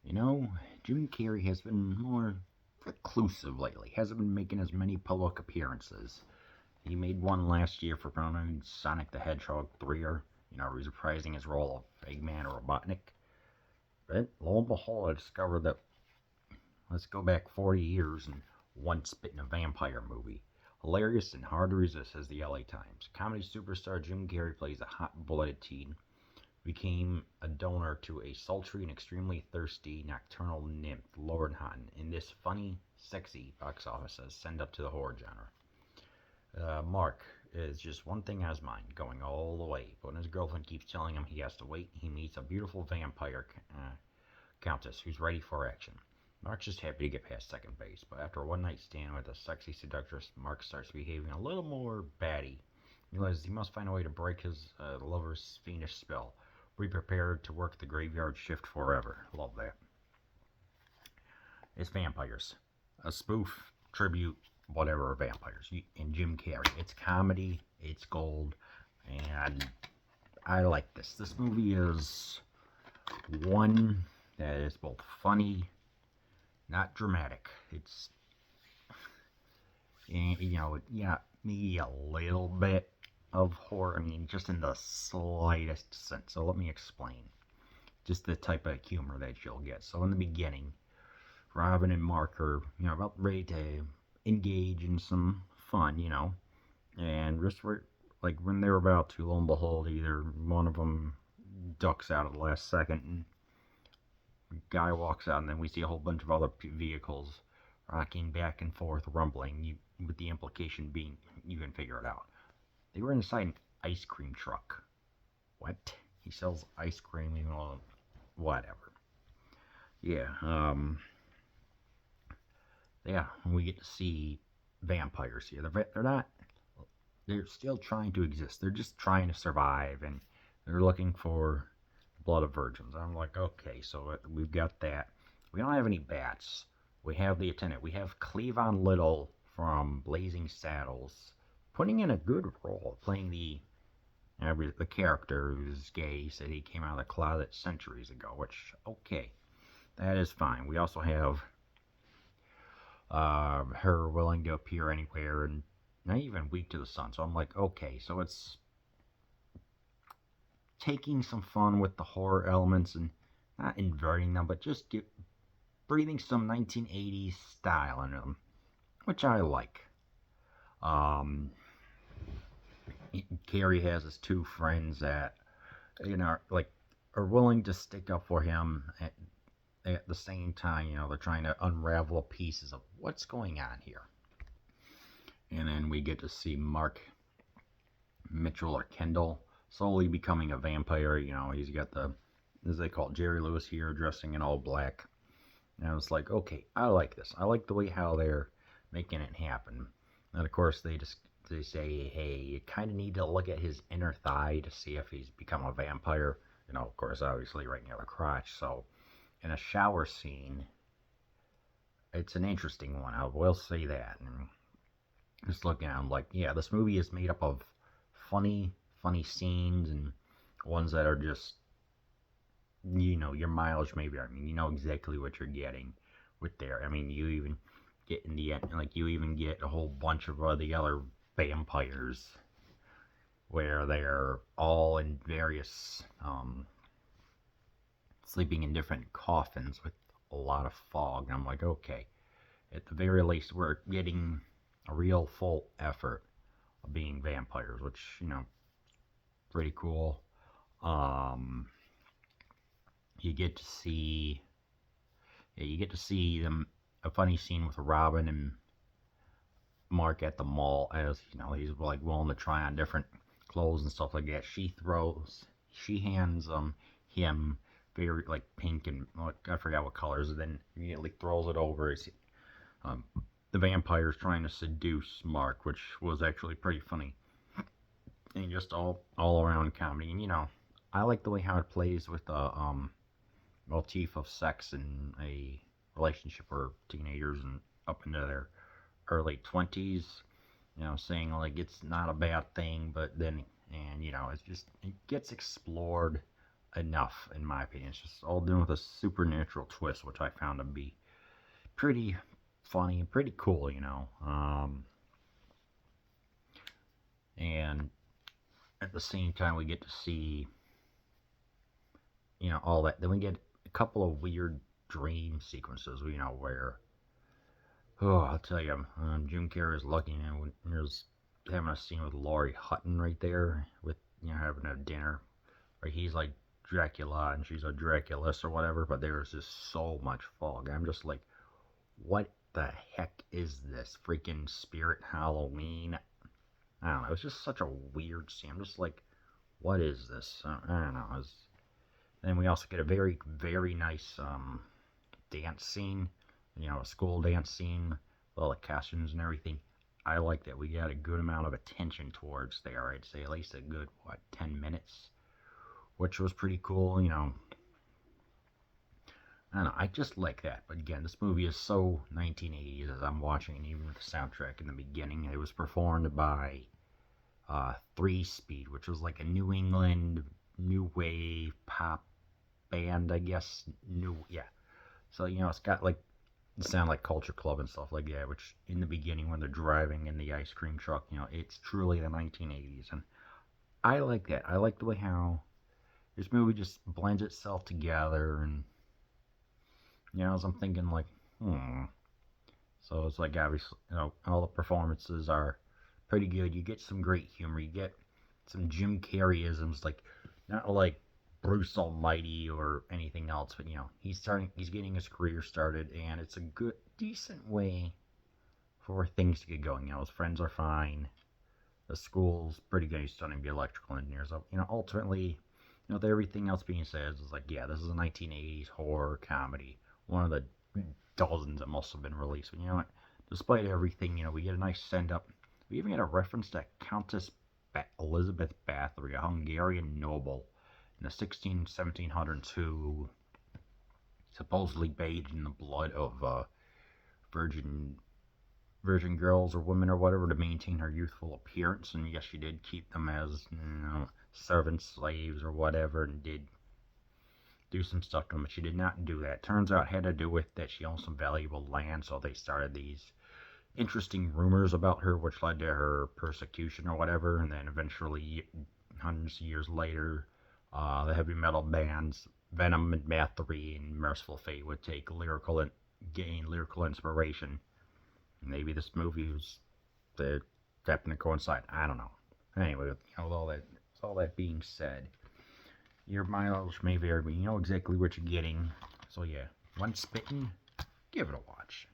You know, Jim Carrey has been more reclusive lately. Hasn't been making as many public appearances. He made one last year for promoting Sonic the Hedgehog 3, or, reprising his role of Eggman or Robotnik. But lo and behold, I discovered that let's go back 40 years and Once Bitten a Vampire movie. Hilarious and hard to resist, says the LA Times. Comedy superstar Jim Carrey plays a hot-blooded teen became a donor to a sultry and extremely thirsty nocturnal nymph, Lord Houghton, in this funny, sexy box office says send up to the horror genre. Mark is just one thing on his mind, going all the way, but when his girlfriend keeps telling him he has to wait, he meets a beautiful vampire countess who's ready for action. Mark's just happy to get past second base, but after a one-night stand with a sexy seductress, Mark starts behaving a little more batty. He realizes he must find a way to break his lover's fiendish spell. Be prepared to work the graveyard shift forever. Love that. It's vampires. A spoof, tribute, whatever, vampires. And Jim Carrey. It's comedy, it's gold, and I like this. This movie is one that is both funny, not dramatic. It's, yeah, maybe a little bit of horror. I mean, just in the slightest sense. So let me explain. Just the type of humor that you'll get. So in the beginning, Robin and Mark are, about ready to engage in some fun, and just like when they're about to, lo and behold, either one of them ducks out at the last second, and the guy walks out, and then we see a whole bunch of other vehicles rocking back and forth, rumbling, with the implication being you can figure it out. They were inside an ice cream truck. What? He sells ice cream, whatever. Yeah, we get to see vampires here. They're still trying to exist. They're just trying to survive, and they're looking for blood of virgins. I'm like, okay, so we've got that. We don't have any bats. We have the attendant. We have Cleavon Little from Blazing Saddles, putting in a good role, playing the character who's gay. He said he came out of the closet centuries ago, which, okay, that is fine. We also have her willing to appear anywhere and not even weak to the sun. So I'm like, okay, so it's taking some fun with the horror elements and not inverting them, but just breathing some 1980s style in them, which I like. Carrie has his two friends that, are willing to stick up for him at the same time, they're trying to unravel pieces of what's going on here. And then we get to see Mark Mitchell or Kendall slowly becoming a vampire. He's got as they call it, Jerry Lewis here, dressing in all black. And I was like, okay, I like this. I like the way how they're making it happen. And of course, they say, hey, you kind of need to look at his inner thigh to see if he's become a vampire. Of course, obviously right near the crotch. So in a shower scene, it's an interesting one. I will say that. And just looking at it, I'm like, yeah, this movie is made up of funny scenes and ones that are just, your mileage maybe. I mean, you know exactly what you're getting with there. I mean, you even get in the end, you even get a whole bunch of the other vampires where they're all in various sleeping in different coffins with a lot of fog. And I'm like, okay, at the very least we're getting a real full effort of being vampires, which, pretty cool. You get to see them, a funny scene with Robin and Mark at the mall, as he's like willing to try on different clothes and stuff like that. She hands him very like pink and I forgot what colors, and then immediately throws it over. The vampire's trying to seduce Mark, which was actually pretty funny, and just all around comedy. And I like the way how it plays with the motif of sex in a relationship for teenagers and up into their early 20s, saying like it's not a bad thing, but then, and it gets explored enough, in my opinion. It's just all done with a supernatural twist, which I found to be pretty funny and pretty cool, you know. And at the same time, we get to see, you know, all that. Then we get a couple of weird dream sequences, you know, where, oh, I'll tell you, Jim Carrey is lucky, you know, when there's having a scene with Laurie Hutton right there, with, you know, having a dinner, where he's like Dracula and she's a Draculus or whatever, but there's just so much fog. I'm just like, what the heck is this? Freaking Spirit Halloween? I don't know. It's just such a weird scene. I'm just like, what is this? I don't know. Then we also get a very, very nice dance scene. You know, a school dance scene with all the costumes and everything. I like that we got a good amount of attention towards there. I'd say at least a good, 10 minutes, which was pretty cool, you know. I don't know, I just like that. But again, this movie is so 1980s as I'm watching, and even with the soundtrack in the beginning, it was performed by Three Speed, which was like a New England new wave pop band, I guess. Yeah. So you know, it's got like the sound like Culture Club and stuff like that. Which in the beginning, when they're driving in the ice cream truck, you know, it's truly the 1980s, and I like that. I like the way how this movie just blends itself together, and you know, as I'm thinking like, So it's like obviously, you know, all the performances are pretty good. You get some great humor. You get some Jim Carreyisms, like not like Bruce Almighty or anything else, but you know, he's getting his career started, and it's a good, decent way for things to get going. You know, his friends are fine. The school's pretty good. He's studying to be electrical engineer. So you know, ultimately, you know, with everything else being said, it's like, yeah, this is a 1980s horror comedy. One of the dozens that must have been released. But you know what? Despite everything, you know, we get a nice send up. We even get a reference to Countess Elizabeth Bathory, a Hungarian noble in the 1700s who supposedly bathed in the blood of virgin virgin girls or women or whatever to maintain her youthful appearance. And yes, she did keep them as, you know, servants, slaves, or whatever, and did do some stuff to them, but she did not do that. Turns out it had to do with that she owned some valuable land, so they started these interesting rumors about her, which led to her persecution or whatever, and then eventually, hundreds of years later, the heavy metal bands Venom and Bathory and Merciful Fate would gain lyrical inspiration. Maybe this movie was the happened to coincide. I don't know. Anyway, you know, with all that being said, your mileage may vary, but you know exactly what you're getting. So yeah, once bitten, give it a watch.